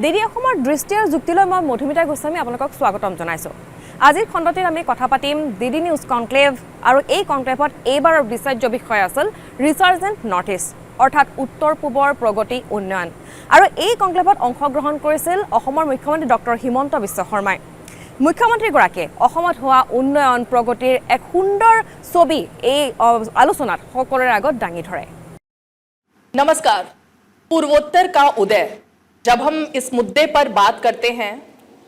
BD অসমৰ দৃষ্টি আৰু যুক্তিলৈ মই মধুমিতা গোস্বামী আপোনালোকক স্বাগতম জনাইছো। আজিৰ খণ্ডটিত আমি কথা পাতিম ডিডি নিউজ কনক্লেভ আৰু এই কনক্লেভত এইবাৰৰ বিচাৰ্য বিষয় আছিল ৰিচাৰ্জেণ্ট নৰ্থ ইষ্ট অৰ্থাৎ উত্তৰ পূবৰ প্ৰগতি উন্নয়ন। আৰু এই কনক্লেভত অংশগ্ৰহণ কৰিছিল অসমৰ মুখ্যমন্ত্ৰী ডক্টৰ হিমন্ত বিশ্ব শৰ্মাই। মুখ্যমন্ত্ৰীগৰাকীয়ে অসমত হোৱা উন্নয়ন প্ৰগতিৰ এক সুন্দৰ ছবি এই আলোচনাত সকলোৰে আগত দাঙি ধৰে। नमस्कार। पूर्वोत्तर का उदय, जब हम इस मुद्दे पर बात करते हैं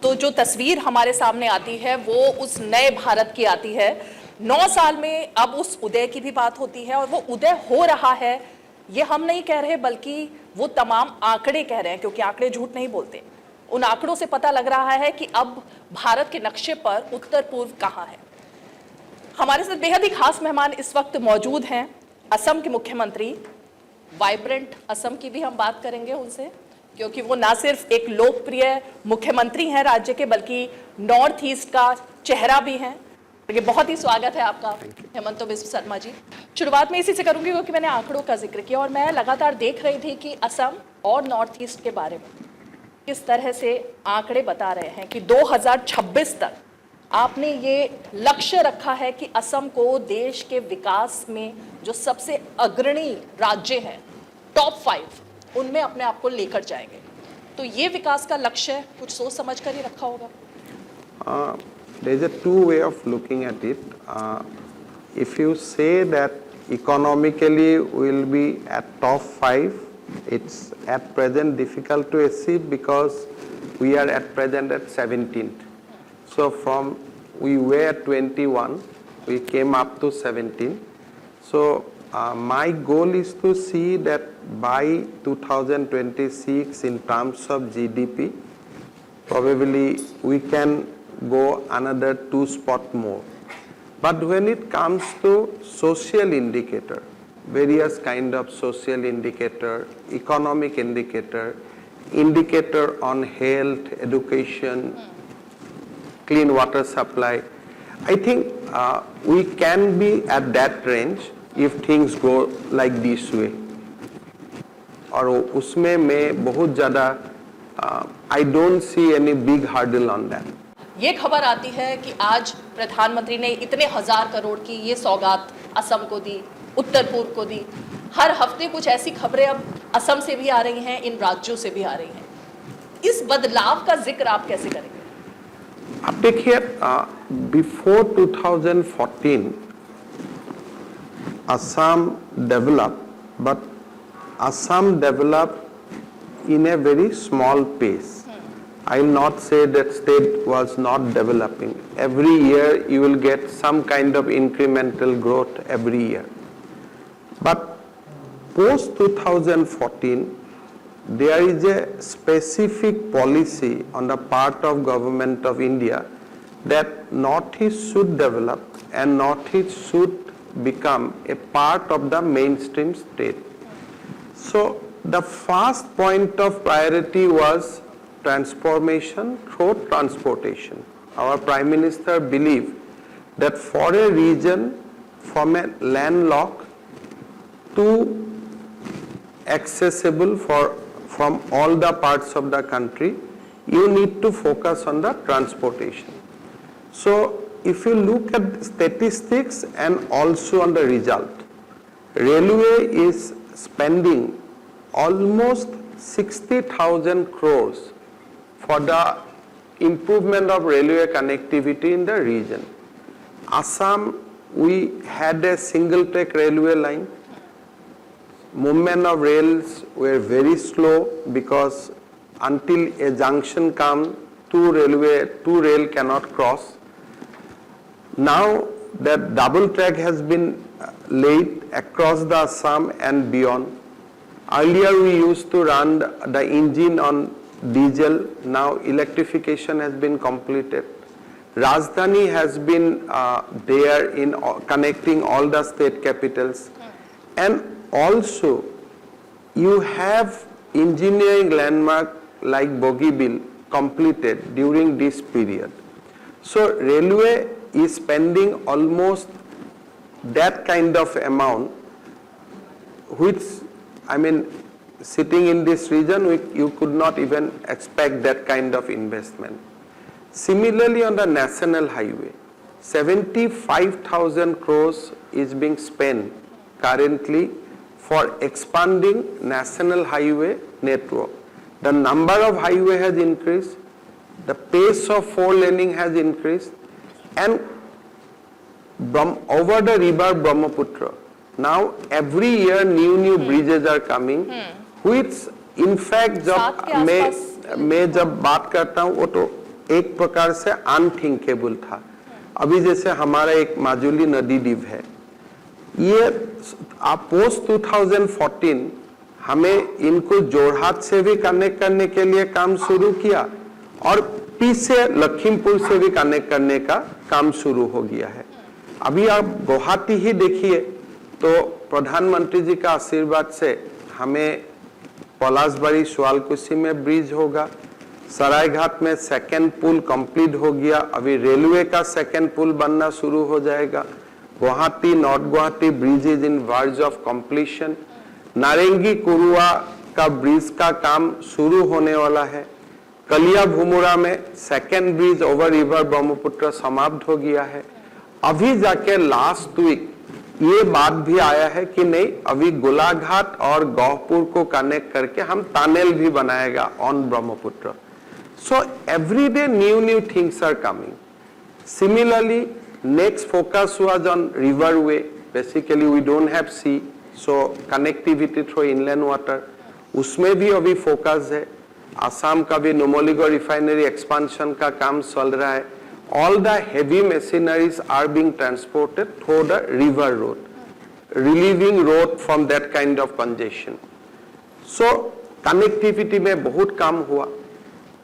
तो जो तस्वीर हमारे सामने आती है वो उस नए भारत की आती है। 9 साल में अब उस उदय की भी बात होती है और वो उदय हो रहा है, ये हम नहीं कह रहे बल्कि वो तमाम आंकड़े कह रहे हैं, क्योंकि आंकड़े झूठ नहीं बोलते। उन आंकड़ों से पता लग रहा है कि अब भारत के नक्शे पर उत्तर पूर्व कहाँ है। हमारे साथ बेहद ही खास मेहमान इस वक्त मौजूद हैं, असम के मुख्यमंत्री। वाइब्रेंट असम की भी हम बात करेंगे उनसे, क्योंकि वो ना सिर्फ एक लोकप्रिय मुख्यमंत्री हैं राज्य के, बल्कि नॉर्थ ईस्ट का चेहरा भी हैं। ये बहुत ही स्वागत है आपका हेमंत बिस्व शर्मा जी। शुरुआत में इसी से करूंगी क्योंकि मैंने आंकड़ों का जिक्र किया और मैं लगातार देख रही थी कि असम और नॉर्थ ईस्ट के बारे में किस तरह से आंकड़े बता रहे हैं कि 2026 तक आपने ये लक्ष्य रखा है कि असम को देश के विकास में जो सबसे अग्रणी राज्य हैं, टॉप 5, उनमें अपने आप को लेकर जाएंगे। तो ये विकास का लक्ष्य कुछ सोच समझ कर ही रखा होगा। There is a two way of looking at it. If you say that economically we will be at top 5, it's at present difficult to achieve because we are at present at 17th. So from we were 21, we came up to 17. So my goal is to see that by 2026 in terms of GDP, probably we can go another 2 spots more. But when it comes to social indicator, various kind of social indicator, economic indicator, indicator on health, education, clean water supply, I think we can be at that range if things go like this way. और उसमें मैं बहुत ज़्यादा I don't see any big hurdle on that. ये खबर आती है कि आज प्रधानमंत्री ने इतने 1000 करोड़ की ये सौगात असम को दी, उत्तर पूर्व को दी। हर हफ्ते कुछ ऐसी खबरें अब असम से भी आ रही हैं, इन राज्यों से भी आ रही हैं। इस बदलाव का जिक्र आप कैसे करेंगे? अब देखिए, before 2014 Assam developed, but Assam developed in a very small pace. I will not say that state was not developing. Every year you will get some kind of incremental growth every year. But post 2014, there is a specific policy on the part of government of India that Northeast should develop and Northeast should become a part of the mainstream state. So the first point of priority was transformation through transportation. Our Prime Minister believed that for a region from a landlocked to accessible from all the parts of the country, you need to focus on the transportation. So if you look at statistics and also on the result, railway is spending almost 60,000 crores for the improvement of railway connectivity in the region. Assam, we had a single track railway line. Movement of rails were very slow because until a junction comes, two rail cannot cross. Now that double track has been laid across the Assam and beyond. Earlier we used to run the engine on diesel, now electrification has been completed. Rajdhani has been there in connecting all the state capitals. And also you have engineering landmark like Bogibeel completed during this period. So railway is spending almost that kind of amount, which sitting in this region, you could not even expect that kind of investment. Similarly, on the national highway, 75,000 crores is being spent currently for expanding national highway network. The number of highway has increased, the pace of four laning has increased, and over the river Brahmaputra, now every year new bridges are coming, which in fact जब मैं जब बात करता हूँ वो तो एक प्रकार से अनथिंकेबल था. अभी जैसे हमारा एक माजुली नदी द्वीप है, ये पोस्ट 2014 हमें इनको जोरहाट से भी कनेक्ट करने के लिए काम शुरू किया और पीछे लखीमपुर से भी कनेक्ट करने का काम शुरू हो गया है. अभी आप गुवाहाटी ही देखिए तो प्रधानमंत्री जी का आशीर्वाद से हमें पलासबाड़ी सुआलकुची में ब्रिज होगा, सरायघाट में सेकेंड पुल कंप्लीट हो गया, अभी रेलवे का सेकेंड पुल बनना शुरू हो जाएगा. Guwahati north Guwahati bridge is in verge of completion. नारंगी कुरुआ का ब्रिज का काम शुरू होने वाला है. कलिया भूमुरा में second bridge over river Brahmaputra समाप्त हो गया है. अभी जाके लास्ट वीक ये बात भी आया है कि नहीं, अभी गोलाघाट और गौहपुर को कनेक्ट करके हम टनल भी बनाएगा on Brahmaputra. So every day new things are coming. Similarly next focus was on river way. Basically we don't have sea, so connectivity through inland water, उसमें भी अभी फोकस है. असम का भी नुमलीगढ़ रिफाइनरी एक्सपांशन का काम चल रहा है. All the heavy machineries are being transported through the river road, relieving road from that kind of congestion. So connectivity में बहुत काम हुआ.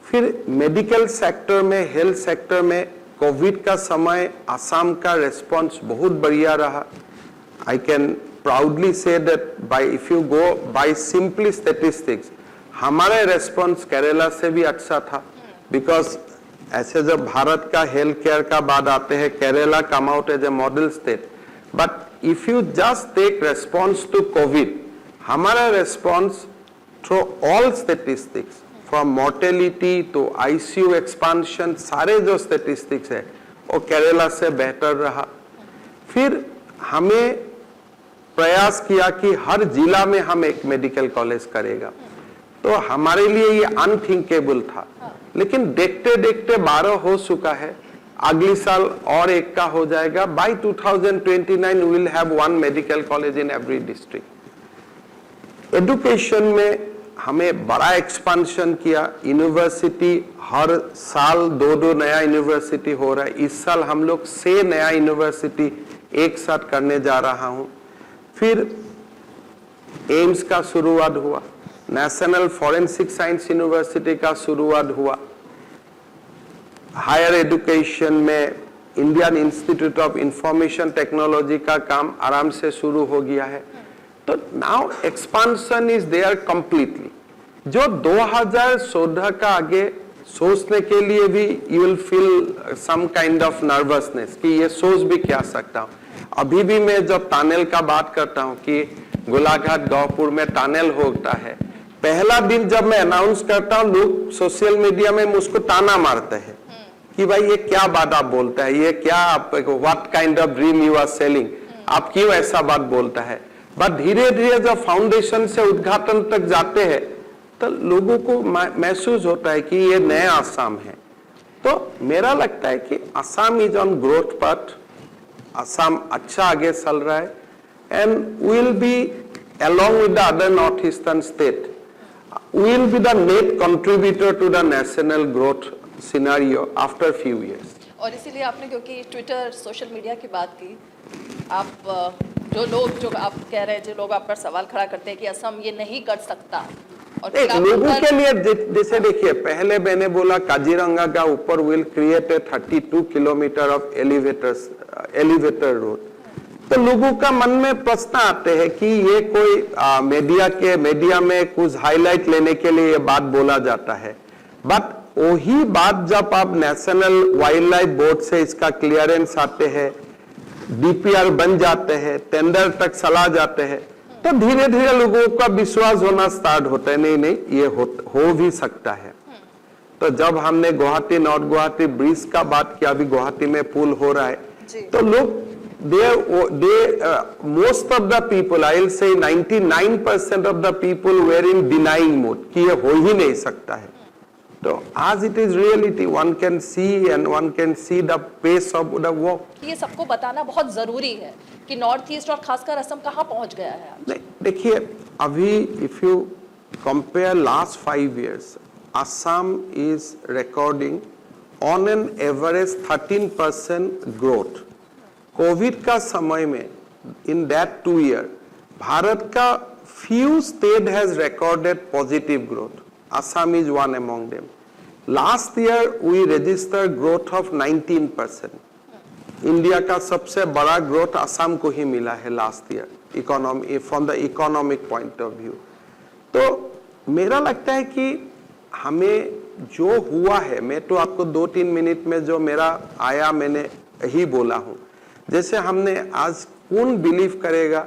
फिर मेडिकल सेक्टर में, हेल्थ सेक्टर में कोविड का समय असम का रेस्पॉन्स बहुत बढ़िया रहा. I can proudly say that if you go by simply statistics, हमारा रेस्पॉन्स केरला से भी अच्छा था. बिकॉज ऐसे जब भारत का हेल्थ केयर का बात आते हैं, Kerala come out as a model state. But if you just take response to covid, हमारा response through all statistics from mortality to ICU expansion, सारे जो स्टेटिस्टिक्स है वो केरला से बेहतर रहा. फिर हमें प्रयास किया कि हर जिला में हम एक मेडिकल कॉलेज करेगा, तो हमारे लिए ये अनथिंकेबल था. लेकिन देखते देखते 12 हो चुका है, अगली साल और एक का हो जाएगा. By 2029 we will have one medical college in every district. Education में हमें बड़ा एक्सपांशन किया. यूनिवर्सिटी हर साल 2 नया यूनिवर्सिटी हो रहा है. इस साल हम लोग 6 नया यूनिवर्सिटी एक साथ करने जा रहा हूं. फिर एम्स का शुरुआत हुआ, नेशनल फॉरेंसिक साइंस यूनिवर्सिटी का शुरुआत हुआ. हायर एजुकेशन में Indian institute of information technology का काम आराम से शुरू हो गया है. तो now expansion is there completely. जो 2014 का आगे सोचने के लिए भी you will feel some kind of nervousness कि ये सोच भी क्या सकता हूँ. अभी भी मैं जब टनल का बात करता हूँ कि गोलाघाट गौहपुर में टनल होता है, पहला दिन जब मैं अनाउंस करता हूँ, लोग सोशल मीडिया में मुझको ताना मारते हैं कि भाई ये क्या बात आप बोलता है, ये क्या आप, what kind of dream you are selling, आप क्यों ऐसा बात बोलता है. बट धीरे धीरे जब फाउंडेशन से उद्घाटन तक जाते हैं तो लोगों को महसूस होता है कि ये नया आसाम है. तो मेरा लगता है कि Assam is on growth path. Assam अच्छा आगे चल रहा है and will be along with the other northeastern state, will be the net contributor to the national growth scenario after few years. और इसीलिए आपने, क्योंकि ट्विटर सोशल मीडिया की बात की, आप जो आप कह रहे हैं, जो लोग आप पर सवाल खड़ा करते हैं कि असम ये नहीं कर सकता, और लोगों के लिए जैसे देखिए, पहले मैंने बोला काजीरंगा का ऊपर will create a 32 kilometre of elevator road. तो लोगों का मन में प्रश्न आते हैं कि ये कोई मीडिया में कुछ हाईलाइट लेने के लिए ये बात बोला जाता है. बट वही बात जब आप नेशनल वाइल्ड लाइफ बोर्ड से इसका क्लियरेंस आते हैं, डीपीआर बन जाते हैं, टेंडर तक चला जाते हैं, तो धीरे धीरे लोगों का विश्वास होना स्टार्ट होता है, नहीं नहीं ये हो भी सकता है। तो जब हमने गुवाहाटी नॉर्थ गुवाहाटी ब्रिज का बात किया, अभी गुवाहाटी में पुल हो रहा है, तो लोग most of the people, I'll say 99% of the people were in denying mode कि ये हो ही नहीं सकता है। तो as it is reality, one can see and one can see the pace of the work. ये सबको बताना बहुत जरूरी है कि नॉर्थ ईस्ट और खासकर असम कहाँ पहुंच गया है। नहीं, देखिए अभी if you compare last 5 years, Assam is recording on an average 13% growth. Covid का समय में इन दैट 2 year भारत का few state has recorded positive growth. Assam is one among them. Last year we registered growth of 19%. India का सबसे बड़ा growth Assam को ही मिला है last year, economy from the economic point of view. तो मेरा लगता है कि हमें जो हुआ है, मैं तो आपको 2-3 मिनट में जो मेरा आया मैंने ही बोला हूं। जैसे हमने आज कौन बिलीव करेगा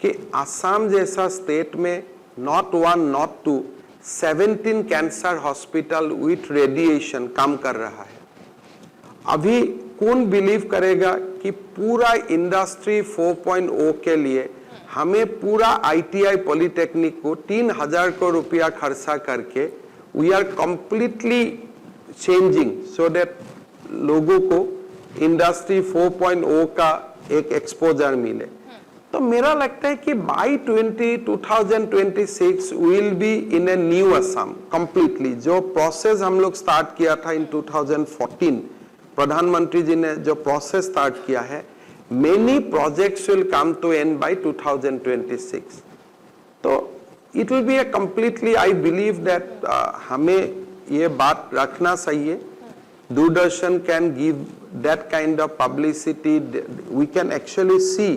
कि असम जैसा स्टेट में not 1 not 2 17 cancer hospital with radiation काम कर रहा है। अभी कौन बिलीव करेगा कि पूरा इंडस्ट्री 4.0 के लिए हमें पूरा ITI पॉलिटेक्निक को 3,000 करोड़ रुपया खर्चा करके we are completely changing so that लोगों को इंडस्ट्री 4.0 का एक एक्सपोजर मिले। तो मेरा लगता है कि by 2026 will be in a new Assam completely. जो प्रोसेस हम लोग स्टार्ट किया था इन 2014, प्रधानमंत्री जी ने जो प्रोसेस स्टार्ट किया है, many projects will come to end by 2026। तो it will be a completely, I believe that हमें ये बात रखना चाहिए। Doordarshan can give that kind of publicity. We can actually see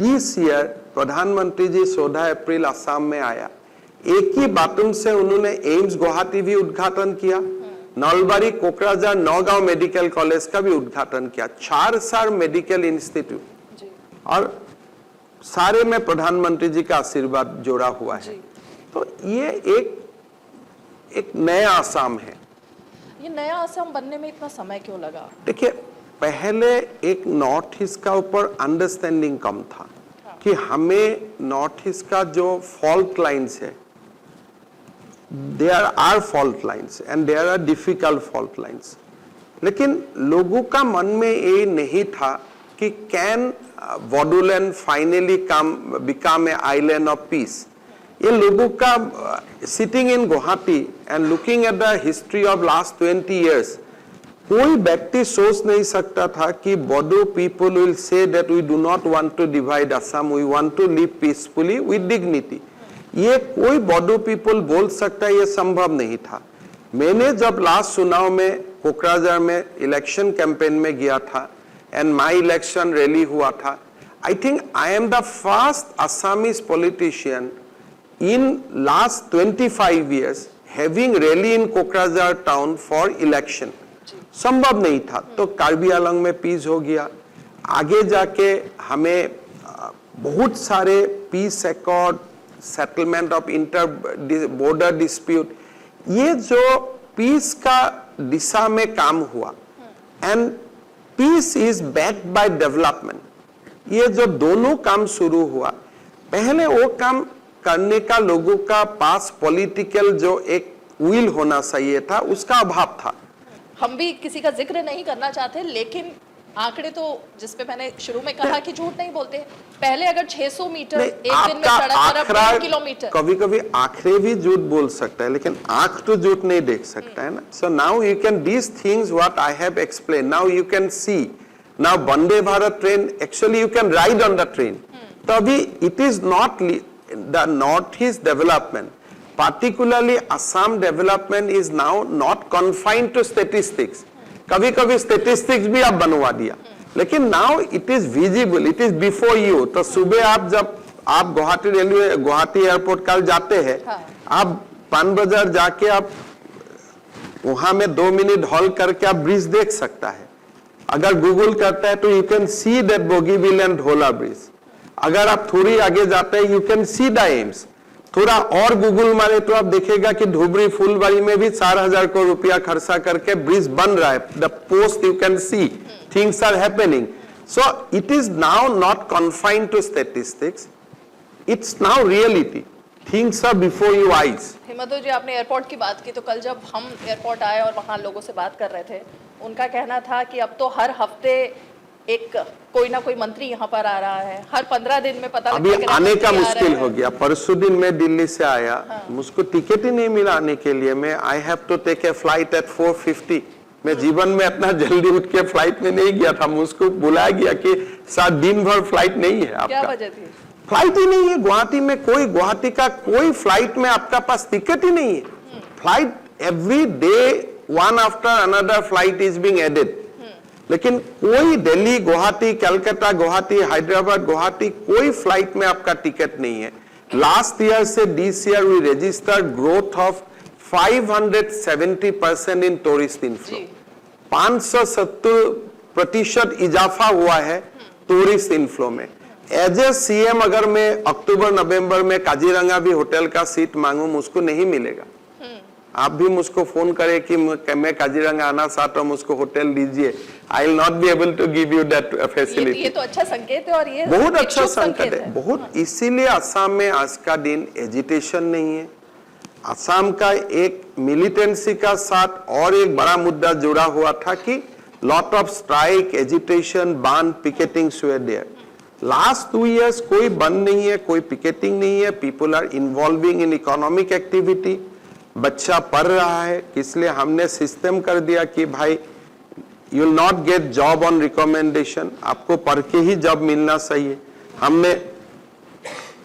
this year प्रधानमंत्री जी 14 अप्रैल असम में आया, एक ही बातून से उन्होंने एम्स गुवाहाटी भी उद्घाटन किया, नलबारी कोकराझार नौगांव मेडिकल कॉलेज का भी उद्घाटन किया, 4 मेडिकल इंस्टीट्यूट, और सारे में प्रधानमंत्री जी का आशीर्वाद जोड़ा हुआ है। तो ये एक नया असम है। ये नया असम बनने में इतना समय क्यों लगा? देखिए, पहले एक नॉर्थ ईस्ट का ऊपर अंडरस्टैंडिंग कम था कि हमें नॉर्थ ईस्ट का जो फॉल्ट लाइन्स है, there are fault lines and there are difficult fault lines, लेकिन लोगों का मन में ये नहीं था कि can Bodoland finally become a island of peace. ये लोगों का sitting in Guwahati and looking at the history of last 20 years, कोई व्यक्ति सोच नहीं सकता था कि Bodo people will say that we do not want to divide Assam, we want to live peacefully with dignity. ये कोई बोडो पीपल बोल सकता है, ये संभव नहीं था। मैंने जब लास्ट चुनाव में कोकराझार में इलेक्शन कैंपेन में गया था एंड माई इलेक्शन रैली हुआ था, I think I am the first Assamese politician in last 25 years having rally in Kokrajhar town for election। संभव नहीं था। तो कार्बी आंगलंग में पीस हो गया, आगे जाके हमें बहुत सारे peace accord, settlement of inter border dispute, ये जो पीस का दिशा में काम हुआ, and peace is backed by development. ये जो दोनों काम शुरू हुआ, पहले वो काम करने का लोगों का पास पॉलिटिकल जो एक विल होना चाहिए था, उसका अभाव था। हम भी किसी का जिक्र नहीं करना चाहते, लेकिन आंकड़े तो जिसपे मैंने शुरू में कहा कि झूठ नहीं बोलते। पहले अगर 600 मीटर एक दिन में सड़क और अब 1.5 किलोमीटर, कभी कभी आंकड़े भी झूठ बोल सकता है, लेकिन आंख तो झूठ नहीं देख सकता है ना। So now you can these things what I have explain, now you can C, now Vande Bharat train actually you can ride on the train. तो अभी it is not the northeast development, particularly Assam development, is now not confined to statistics. कभी कभी statistics भी आप बनवा दिया, लेकिन now it is visible, it is before you। तो सुबह आप जब आप गुवाहाटी एयरपोर्ट कल जाते हैं, आप पान बाजार जाके आप वहां में 2 मिनट हॉल्ट करके आप ब्रिज देख सकता है। अगर गूगल करता है तो you can see that Bogibeel and Dhola bridge. अगर आप थोड़ी आगे जाते हैं, you can see the AIIMS. थोड़ा और गूगल मारे तो आप देखेगा कि धुबरी फुलबाड़ी में भी 4,000 करोड़ रुपया खर्चा करके ब्रिज बन रहा है। The post you can see, things are happening. So it is now not confined to statistics, it's now reality, things are before your eyes. Himadri ji, आपने एयरपोर्ट की बात की, तो कल जब हम एयरपोर्ट आए और वहाँ लोगों से बात कर रहे थे, उनका कहना था कि अब तो हर हफ्ते एक कोई ना कोई मंत्री यहाँ पर आ रहा है, हर 15 दिन में पता अभी लगता है कि आने का मंत्री आ मुश्किल रहे हैं। हो गया। परसों दिन मैं दिल्ली से आया, मुझको टिकट ही नहीं मिला आने के लिए। मैं I have to take a flight at 4:50। मैं जीवन में इतना जल्दी उठ के फ्लाइट में नहीं गया था। मुझको बुलाया गया कि साथ दिन भर फ्लाइट नहीं है आपका। क्या वजह थी? फ्लाइट ही नहीं है गुवाहाटी में। गुवाहाटी का कोई फ्लाइट में आपका पास टिकट ही नहीं है। Flight every day one after another flight is being added, लेकिन कोई दिल्ली गुवाहाटी, कलकत्ता गुवाहाटी, हैदराबाद गुवाहाटी, कोई फ्लाइट में आपका टिकट नहीं है। लास्ट ईयर से this year we registered growth of 570% in tourist inflow. 570% इजाफा हुआ है टूरिस्ट इनफ्लो में। एज ए सीएम अगर मैं अक्टूबर नवंबर में काजीरंगा भी होटल का सीट मांगू, मुझको नहीं मिलेगा। आप भी मुझको फोन करें कि मैं काजीरंगा आना चाहता हूं, मुझको होटल दीजिए, I will not be able to give you that facility. ये तो अच्छा संकेत है, और ये बहुत एक अच्छा शुभ संकेत है, बहुत। इसीलिए असम में आज का दिन एजिटेशन नहीं है। असम का एक मिलिटेंसी का साथ और एक बड़ा मुद्दा जुड़ा हुआ था कि lot of strike, agitation, ban, picketing were there. Last 2 years कोई बंद नहीं है, कोई पिकेटिंग नहीं है। People are involving in economic activity. बच्चा पढ़ रहा है, इसलिए हमने सिस्टम कर दिया कि भाई you will not get job on recommendation, आपको पढ़ के ही जॉब मिलना चाहिए। हमने,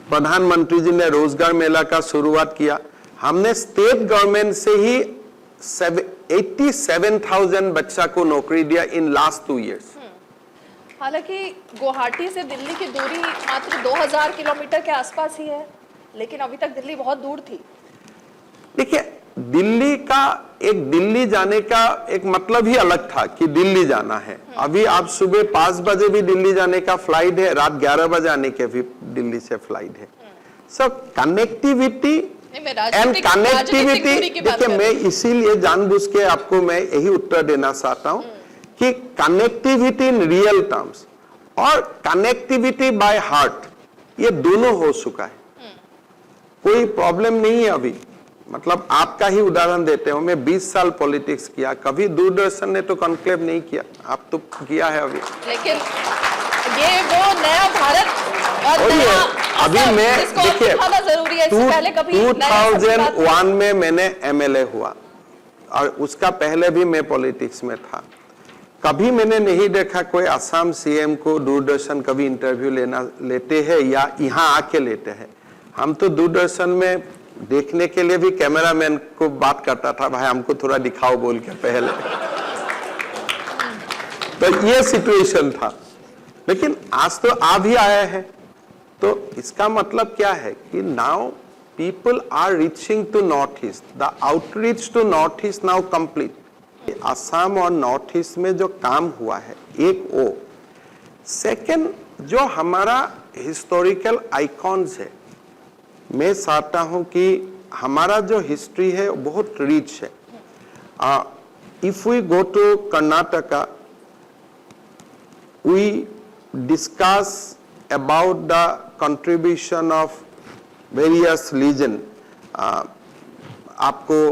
प्रधानमंत्री जी ने रोजगार मेला का शुरुआत किया। हमने स्टेट गवर्नमेंट से ही 87,000 बच्चा को नौकरी दिया इन लास्ट 2 years। हालांकि गुवाहाटी से दिल्ली की दूरी मात्र 2000 किलोमीटर के आसपास ही है, लेकिन अभी तक दिल्ली बहुत दूर थी। देखिए, दिल्ली का दिल्ली जाने का एक मतलब ही अलग था कि दिल्ली जाना है। अभी आप सुबह 5 बजे भी दिल्ली जाने का फ्लाइट है, रात 11 बजे आने के भी दिल्ली से फ्लाइट है। सब कनेक्टिविटी एंड कनेक्टिविटी। देखिए, मैं इसीलिए जानबूझ के आपको मैं यही उत्तर देना चाहता हूं कि कनेक्टिविटी इन रियल टर्म्स और कनेक्टिविटी बाय हार्ट, ये दोनों हो चुका है। कोई प्रॉब्लम नहीं है अभी। मतलब आपका ही उदाहरण देते हो, मैं 20 साल पॉलिटिक्स किया, कभी दूरदर्शन ने तो कॉन्क्लेव नहीं किया, आप तो किया है अभी। लेकिन ये वो नया भारत और नया अभी असम, मैं जिसको देखिए दिखाना जरूरी है। इससे पहले कभी नया असम की बात 2001 में मैंने एमएलए हुआ और उसका पहले भी मैं पॉलिटिक्स में था। कभी मैंने नहीं देखा कोई असम सीएम को दूरदर्शन कभी इंटरव्यू लेते हैं या यहाँ आके लेते हैं। हम तो दूरदर्शन में देखने के लिए भी कैमरामैन को बात करता था, भाई हमको थोड़ा दिखाओ बोल के पहले। तो ये सिचुएशन था, लेकिन आज तो आ भी आया है। तो इसका मतलब क्या है कि now people are reaching to north east, the outreach to north east now complete. Assam और नॉर्थ ईस्ट में जो काम हुआ है, एक वो। सेकंड, जो हमारा हिस्टोरिकल आइकॉन्स है, मैं चाहता हूं कि हमारा जो हिस्ट्री है वो बहुत रिच है। If we go to Karnataka, we discuss about the contribution of various legion. आपको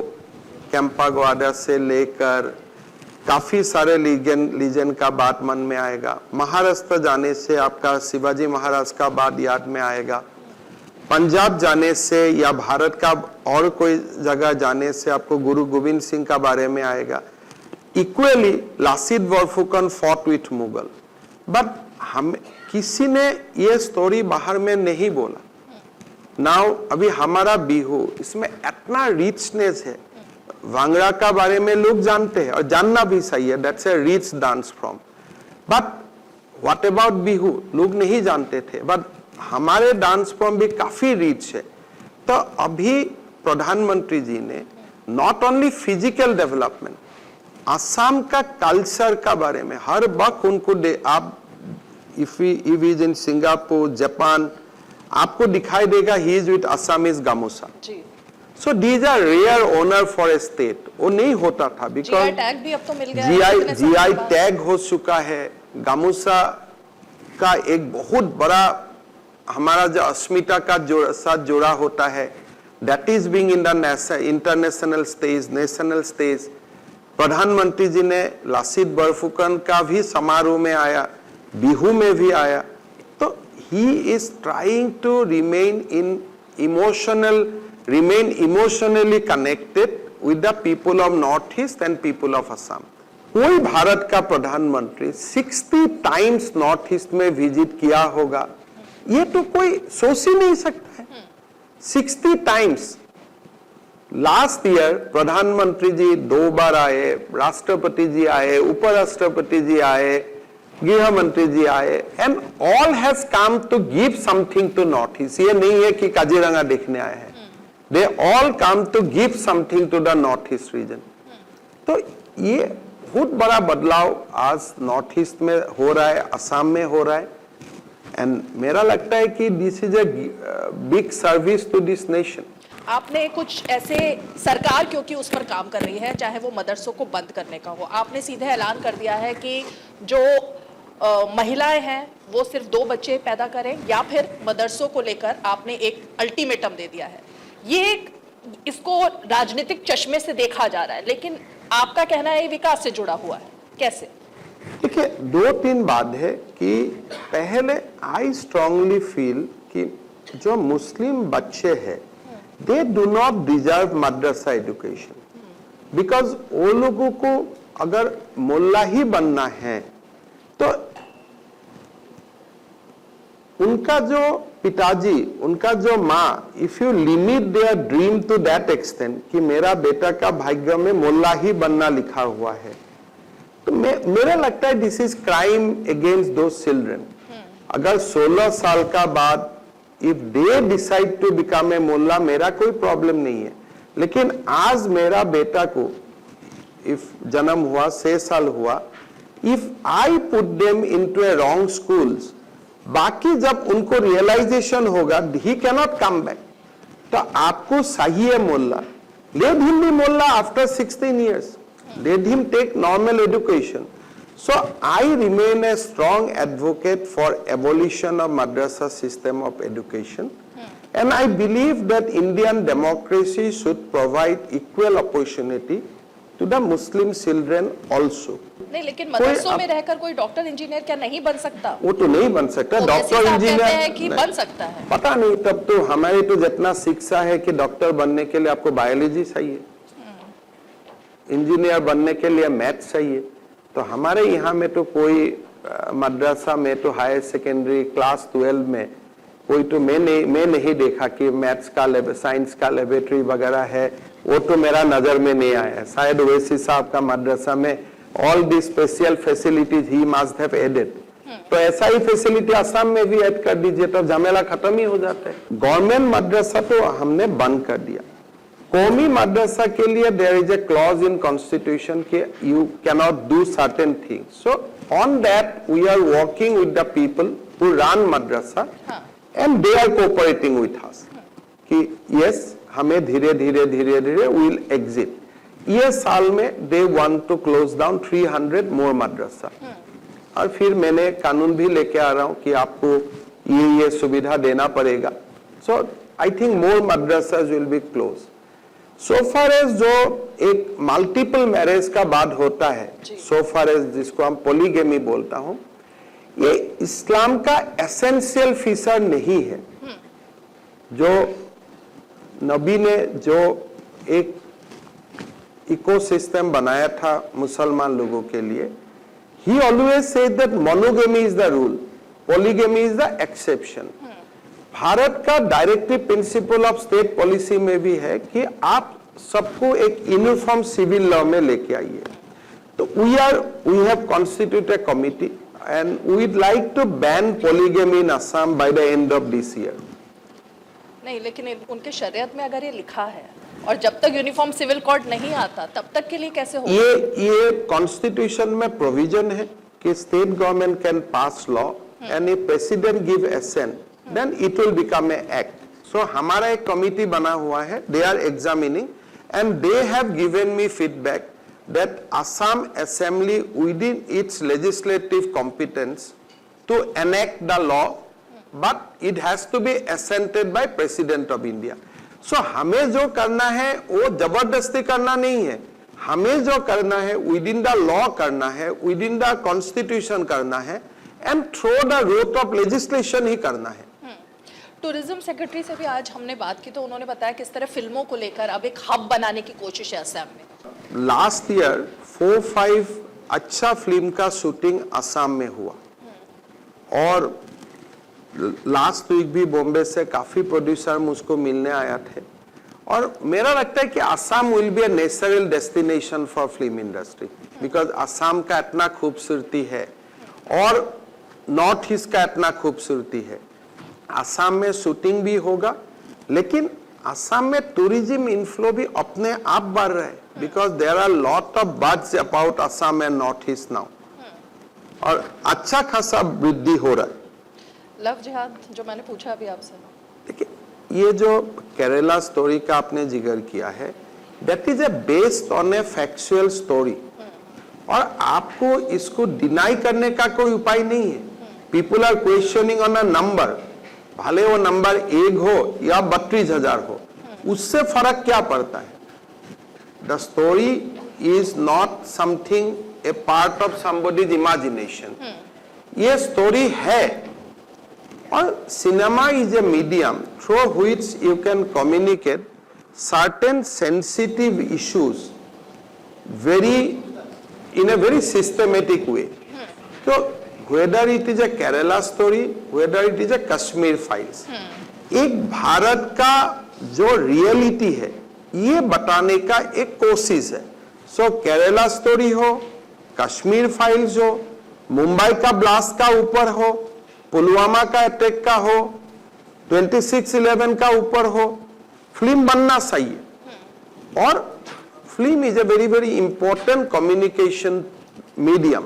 कैंपागोवाड़ा से लेकर काफी सारे लीजन का बात मन में आएगा। महाराष्ट्र जाने से आपका शिवाजी महाराज का बात याद में आएगा। पंजाब जाने से या भारत का और कोई जगह जाने से आपको गुरु गोविंद सिंह का बारे में आएगा। Equally Lachit Borphukan fought with Mughal, but हम किसी ने ये स्टोरी बाहर में नहीं बोला। नाउ अभी हमारा बिहू, इसमें इतना रिचनेस है। भांगड़ा का बारे में लोग जानते हैं और जानना भी सही है, that's a rich dance form. But what about Bihu, लोग नहीं जानते थे, बट हमारे डांस फॉर्म भी काफी रिच है। तो अभी प्रधानमंत्री जी ने not only physical development, Assam का कल्चर का बारे में हर वक्त उनको आप if he is in Singapore, Japan, आपको दिखाई देगा he is with Assamese gamusa. Ji. So these are rare honor for a state. वो नहीं होता था GI because टैग भी अब तो मिल गया है इतने सालों GI के बाद। टैग हो चुका है। गामुसा का एक बहुत बड़ा हमारा जो अस्मिता का साथ जुड़ा होता है, that is being in the international stage, national stage. प्रधानमंत्री जी ने लासित बरफुकन का भी समारोह में आया, बिहू में भी आया, तो he is trying to remain emotionally connected with the people of Northeast and people of Assam. कोई भारत का प्रधानमंत्री 60 टाइम्स नॉर्थ ईस्ट में विजिट किया होगा, ये तो कोई सोच ही नहीं सकता है। 60 टाइम्स। लास्ट ईयर प्रधानमंत्री जी 2 बार आए, राष्ट्रपति जी आए, उपराष्ट्रपति जी आए, गृह मंत्री जी आए, and all has come to give something to north east. ये नहीं है कि काजीरंगा देखने आए हैं, they all come to give something to the north east region. तो ये बहुत बड़ा बदलाव आज नॉर्थ ईस्ट में हो रहा है, असम में हो रहा है, एंड मेरा लगता है कि this is a big service to this nation. आपने कुछ ऐसे सरकार क्योंकि उस पर काम कर रही है, चाहे वो मदरसों को बंद करने का हो, आपने सीधे ऐलान कर दिया है कि जो महिलाएं हैं वो सिर्फ 2 बच्चे पैदा करें, या फिर मदरसों को लेकर आपने एक अल्टीमेटम दे दिया है। ये इसको राजनीतिक चश्मे से देखा जा रहा है, लेकिन आपका कहना है विकास से जुड़ा हुआ है, कैसे? देखिए 2-3 बात है कि पहले आई स्ट्रांगली फील कि जो मुस्लिम बच्चे हैं they do not deserve Madrasa education, because वो लोगों को अगर मुल्ला ही बनना है तो उनका जो पिताजी, उनका जो माँ, if you limit their dream to that extent कि मेरा बेटा का भाग्य में मुल्ला ही बनना लिखा हुआ है, तो मेरा लगता है this is crime against those children. अगर 16 साल का बाद if they decide to become a मुल्ला, मेरा कोई प्रॉब्लम नहीं है, लेकिन आज मेरा बेटा को इफ जन्म हुआ 6 साल हुआ, if I put them into A wrong schools, बाकी जब उनको रियलाइजेशन होगा ही कैनॉट कम बैक, तो आपको सही है मुल्ला, लेट हिम बी मुल्ला after 16 years, let him take normal education. So I remain a strong advocate for abolition of madrasa system of education, and I believe that Indian democracy should provide equal opportunity to the Muslim children also. नहीं, लेकिन मदरसों में रहकर कोई doctor engineer क्या नहीं बन सकता? वो तो नहीं बन सकता, डॉक्टर इंजीनियर कि बन सकता है, पता नहीं, तब तो हमारी तो जितना शिक्षा है कि डॉक्टर बनने के लिए आपको बायोलॉजी चाहिए, इंजीनियर बनने के लिए मैथ्स चाहिए, तो हमारे यहाँ में तो कोई मद्रसा में तो हायर सेकेंडरी क्लास 12 में कोई तो मैं नहीं देखा कि मैथ्स का साइंस का लेबोरेटरी वगैरह है, वो तो मेरा नजर में नहीं आया। शायद ओवैसी साहब का मद्रसा में all the special facilities he must have added, तो ऐसा ही फैसिलिटी असम में भी ऐड कर दीजिए, तो झमेला खत्म ही हो जाता है। गवर्नमेंट मद्रसा तो हमने बंद कर दिया, कौमी मदरसा के लिए there is a clause in constitution कि you cannot do certain things, so on that we are working with the people who run मदरसा and they are cooperating with us कि यस हमें धीरे धीरे विल एग्जिट। ये साल में they want to close down 300 more मदरसा, और फिर मैंने कानून भी लेके आ रहा हूँ कि आपको ये सुविधा देना पड़ेगा, सो आई थिंक मोर मदरसाज will be close. So far as जो एक मल्टीपल मैरिज का बात होता है, so far as जिसको हम पोलीगेमी बोलता हूं, ये इस्लाम का एसेंशियल फीचर नहीं है। जो नबी ने जो एक इकोसिस्टम बनाया था मुसलमान लोगों के लिए, he always said that monogamy is the rule, polygamy is the exception. Bharat का directive principle of state policy में भी है कि आप सबको एक यूनिफॉर्म सिविल लॉ में लेके आइए, तो we have constituted a committee and we'd like to ban polygamy in Assam by the end of this year. नहीं, लेकिन उनके शरीयत में अगर ये लिखा है और जब तक यूनिफॉर्म सिविल कोड नहीं आता तब तक के लिए कैसे होगा? ये कॉन्स्टिट्यूशन में प्रोविजन है कि state government can pass law and if president give assent, then it will become an act. So हमारा एक committee बना हुआ है, they are examining and they have given me feedback that Assam Assembly within its legislative competence to enact the law, but it has to be assented by President of India. So हमें जो करना है वो जबरदस्ती करना नहीं है, हमें जो करना है विदिन द लॉ करना है, विदिन द कॉन्स्टिट्यूशन करना है and through the route of legislation ही करना है। टूरिज्म सेक्रेटरी से भी आज हमने बात की तो उन्होंने बताया किस तरह फिल्मों को लेकर अब एक हब बनाने की कोशिश है असम में। लास्ट ईयर 4-5 अच्छा फिल्म का शूटिंग असम में हुआ और लास्ट वीक भी बॉम्बे से काफी प्रोड्यूसर मुझको मिलने आया थे और मेरा लगता है कि Assam will be a natural destination for film industry because Assam का इतना खूबसूरती है और नॉर्थ ईस्ट का इतना खूबसूरती है। असम में शूटिंग भी होगा लेकिन असम में टूरिज्म इनफ्लो भी अपने आप बढ़ रहा है because there are lot of buzz about Assam and north east now और अच्छा खासा वृद्धि हो रहा है। लव जिहाद जो मैंने पूछा अभी आपसे, देखिए ये जो केरला स्टोरी का आपने जिक्र किया है that is a based on A factual story और आपको इसको डिनाई करने का कोई उपाय नहीं है। People are questioning on a number, भले वो नंबर 1 हो या 32,000 हो, उससे फर्क क्या पड़ता है। The story is not something A part of somebody's imagination, ये स्टोरी है और cinema is a medium through which you can communicate certain sensitive issues in a very systematic way. So whether it is a Kerala story, whether it is a Kashmir files, एक भारत का जो reality है ये बताने का एक कोशिश है। सो केरला स्टोरी हो, कश्मीर फाइल्स हो, मुंबई का ब्लास्ट का ऊपर हो, पुलवामा का अटैक का हो, 26/11 का ऊपर हो, फिल्म बनना चाहिए और film is a very very important communication medium.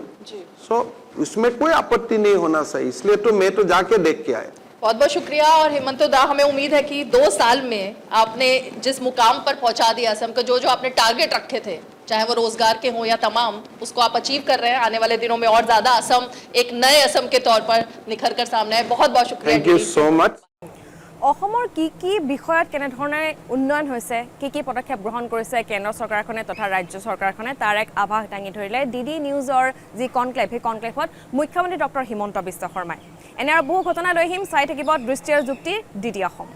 So उसमें कोई आपत्ति नहीं होना चाहिए, इसलिए तो मैं तो जाके देख के आया। बहुत बहुत शुक्रिया। और हेमंतो दा, हमें उम्मीद है कि 2 साल में आपने जिस मुकाम पर पहुंचा दिया असम को, जो आपने टारगेट रखे थे चाहे वो रोजगार के हों या तमाम, उसको आप अचीव कर रहे हैं। आने वाले दिनों में और ज्यादा असम एक नए असम के तौर पर निखर कर सामने आए। बहुत बहुत शुक्रिया। Thank you so much. অসমৰ কি বিষয়ত কেনেধৰণে উন্নয়ন হৈছে, কি পদক্ষেপ গ্ৰহণ কৰিছে কেন্দ্ৰ চৰকাৰখনে তথা ৰাজ্য চৰকাৰখনে, তাৰ এক আভাস দাঙি ধৰিলে ডিডি নিউজৰ যি কনক্লেভ, সেই কনক্লেভত মুখ্যমন্ত্ৰী ডক্টৰ হিমন্ত বিশ্ব শৰ্মাই। এনে আৰু বহু ঘটনা লৈ আহিম, চাই থাকিব দৃষ্টি আৰু যুক্তি ডিডি অসম।